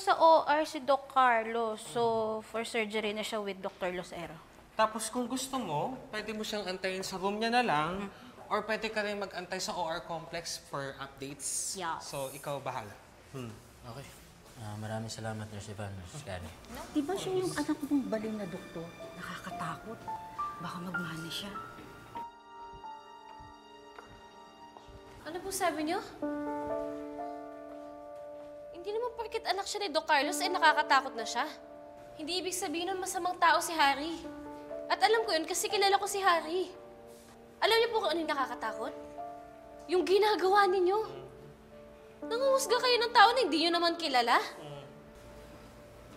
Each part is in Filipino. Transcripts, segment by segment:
sa OR si Doc Carlos. So, for surgery na siya with Dr. Lucero. Tapos kung gusto mo, pwede mo siyang antayin sa room niya na lang. Or pwede ka rin mag-antay sa OR complex for updates. Yes. So, ikaw bahala. Okay. Maraming salamat, Nurse Ivan, Nurse Karen. Di ba siya yung anak mong baling na doktor? Nakakatakot. Baka magmana siya. Ano po sabi niyo? Hindi naman porket anak siya ni Doc Carlos ay nakakatakot na siya. Hindi ibig sabihin nun masamang tao si Harry. At alam ko yun kasi kilala ko si Harry. Alam niyo po kung ano yung nakakatakot? Yung ginagawa ninyo. Nanguhusga kayo ng tao na hindi niyo naman kilala.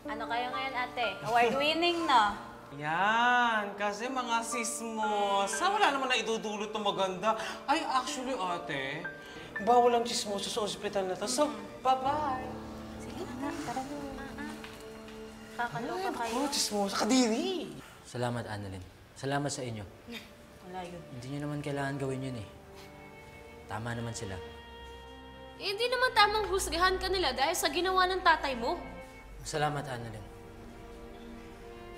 Ano kayo ngayon, ate? Award-winning na. Yan, kasi mga sismos. Wala naman na idudulot na maganda. Ay, actually, ate, bawal ang chismoso sa ospital na to. So, bye-bye. Sige na, tara na. Kakaloka kayo. Oh, chismoso. Kadiri. Salamat, Annalyn. Salamat sa inyo. Wala yun. Hindi nyo naman kailangan gawin yun eh. Tama naman sila. Eh, hindi naman tamang husgahan ka nila dahil sa ginawa ng tatay mo. Salamat, Annalyn.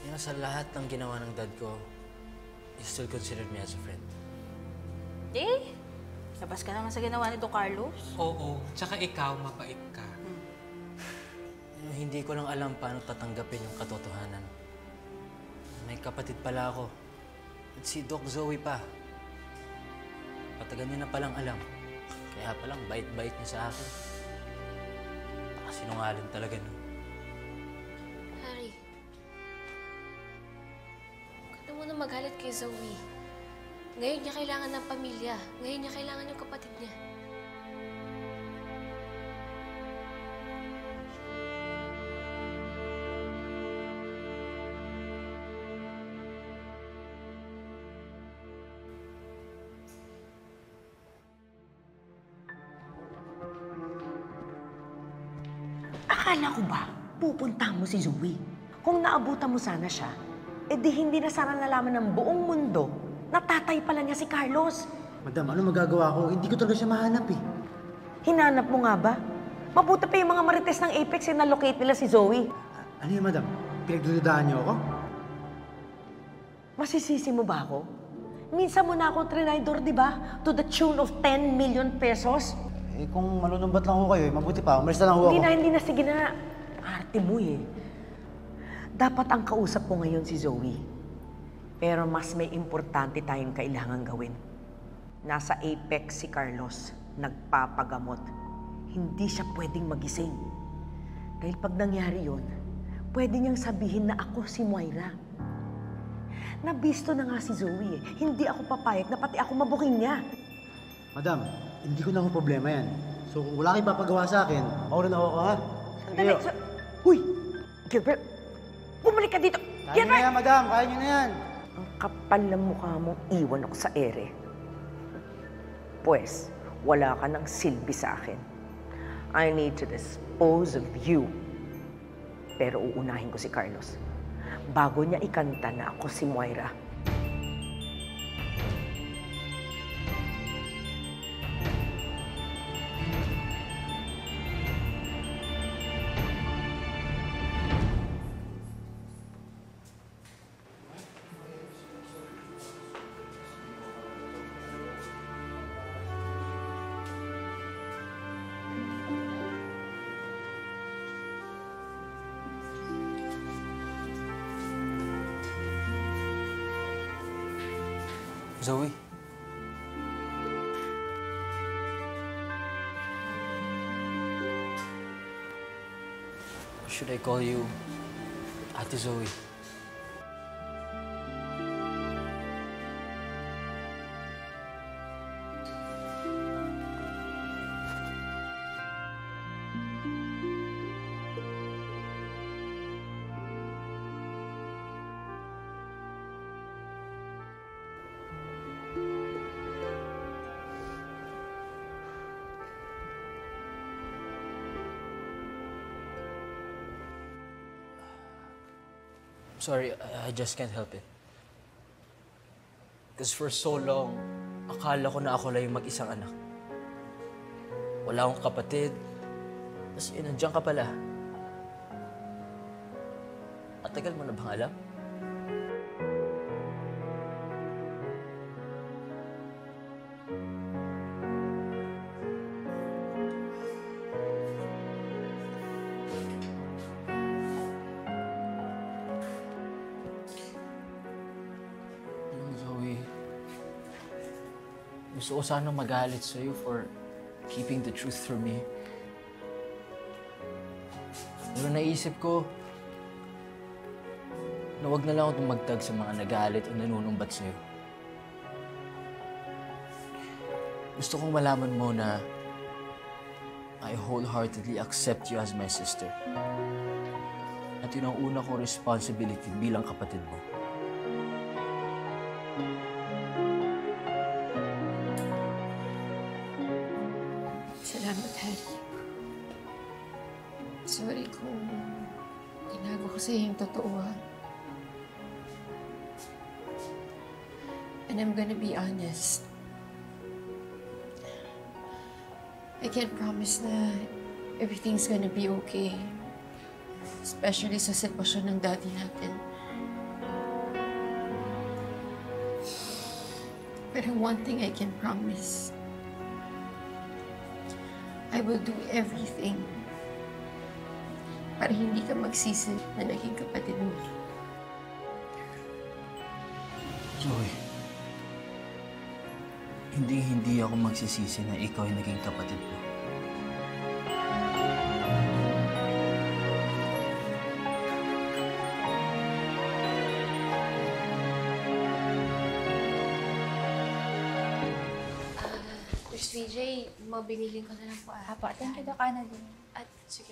Yung sa lahat ng ginawa ng dad ko, you still considered me as a friend. Eh, labas ka naman sa ginawa ni Doc Carlos. Oo, tsaka ikaw, mabait ka. Yung hindi ko lang alam paano tatanggapin yung katotohanan. May kapatid pala ako. At si Doc Zoe pa. Patagal niya na palang alam. Kaya palang bait-bait niya sa akin. Sinungaling talaga no. Harry, huwag ka muna magalit kay Zoe. Ngayon niya kailangan ng pamilya. Ngayon niya kailangan yung kapatid niya. Akala ko ba, pupuntahan mo si Zoe? Kung naabutan mo sana siya, edi hindi na sana nalaman ng buong mundo na tatay pala niya si Carlos. Madam, ano magagawa ko? Hindi ko talaga siya mahanap eh. Hinanap mo nga ba? Mabuti pa yung mga marites ng Apex yung na-locate nila si Zoe. Ano yun, madam? Pinagdududahan niyo ako? Masisisi mo ba ako? Minsan mo na ako trinidor, di ba? To the tune of 10 million pesos. Eh, kung manunumbat lang ako kayo, mabuti pa. Umalis na lang ako. Hindi na. Sige na. Arte mo eh. Dapat ang kausap ko ngayon si Zoe. Pero mas may importante tayong kailangan gawin. Nasa Apex si Carlos, nagpapagamot. Hindi siya pwedeng magising. Dahil pag nangyari yun, pwede niyang sabihin na ako si Moira. Nabisto na nga si Zoe eh. Hindi ako papayag na pati ako mabuking niya. Madam, hindi ko na akong problema yan. So kung wala kayong papagawa sa akin, ako rin ako, ha? Sandali. Huy! Gilbert! Bumalik ka dito! Kaya nyo na yan, madam. Kaya nyo na yan. Ang kapal ng mukha mong iwan ako sa ere. Pues, wala ka ng silbi sa akin. I need to dispose of you. Pero uunahin ko si Carlos. Bago niya ikanta na ako si Moira. Zoe. Or should I call you Ate Zoe? Sorry, I just can't help it. Because for so long, akala ko na ako lang yung mag-isang anak. Wala akong kapatid. Tapos yun, nandiyan ka pala. Matagal mo na bang alam? Zoe, gusto ko sanang magalit sa'yo for keeping the truth from me. Pero naisip ko na wag na lang ako tumagtag sa mga nagalit o nanunumbat sa'yo. Gusto kong malaman mo na I wholeheartedly accept you as my sister. At yun ang una kong responsibility bilang kapatid mo. Salamat, Harry. Sorry kung tinago ko sa'yo yung totoo, ha? And I'm gonna be honest. I can't promise na everything's gonna be okay. Especially sa sitwasyon ng daddy natin. Pero one thing I can promise. I will do everything para hindi ka magsisi na naging kapatid mo. Zoe, hindi ako magsisisi na ikaw ay naging kapatid ko. Nurse VJ, mabilihin ko na lang po. Apo, thank you, Doc Annalyn. At sige.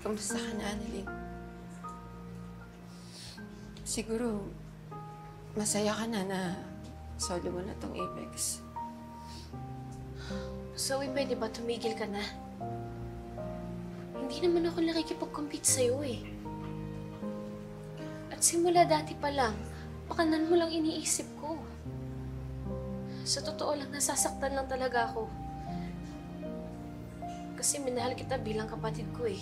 Kamusta ka na, Annalyn? Siguro, masaya ka na solo mo na tong Apex. Zoe, pwede ba tumigil ka na? Hindi naman ako nakikipag-compete sa'yo eh. At simula dati pa lang, pakanan mo lang iniisip ko. Sa totoo lang, nasasaktan lang talaga ako. Kasi minahal kita bilang kapatid ko eh.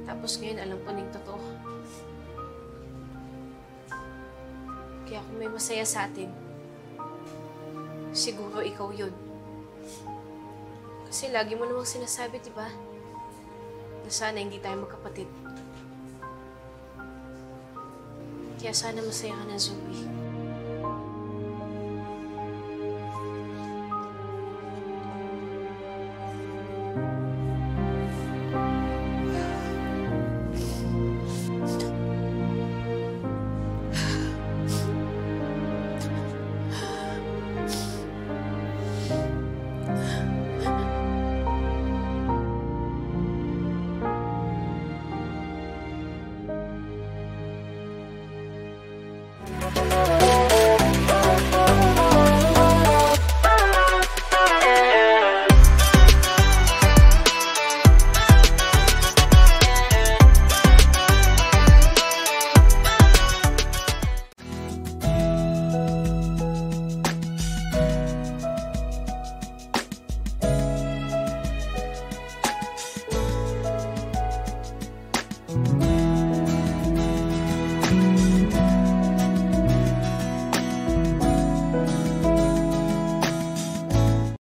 Tapos ngayon, alam ko ning totoo. Kaya kung may masaya sa atin, siguro ikaw yun. Kasi lagi mo namang sinasabi, di ba? Na sana hindi tayo magkapatid. Kaya sana masaya ka na, Zoe.